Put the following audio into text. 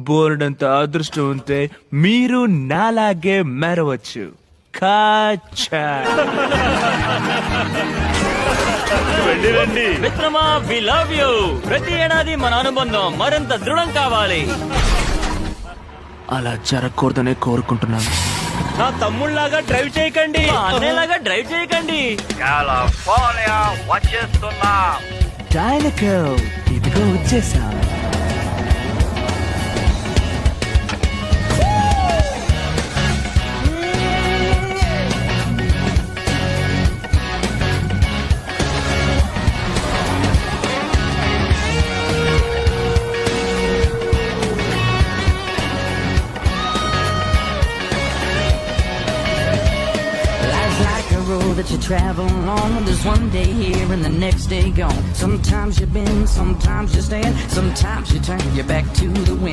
బోర్డంత అదృష్టం ఉంటే మీరు నాలాగే మెరవచ్చు. కాచా రండి మిత్రమా, వి లవ్ యూ. ప్రతి ఏడాది మన అనుబంధం మరింత దృఢం కావాలి. అలా జరగకూడదనే కోరుకుంటున్నాను. నా తమ్ముళ్లాగా డ్రైవ్ చేయకండి, అన్నయ్యలాగా డ్రైవ్ చేయకండి. కాలిఫోర్నియా వచ్చేస్తున్నా. డైనకో ఇదిగో వచ్చేసా. That you travel on, there's one day here and the next day gone. Sometimes you bend, sometimes you stand, sometimes you turn your back to the wind.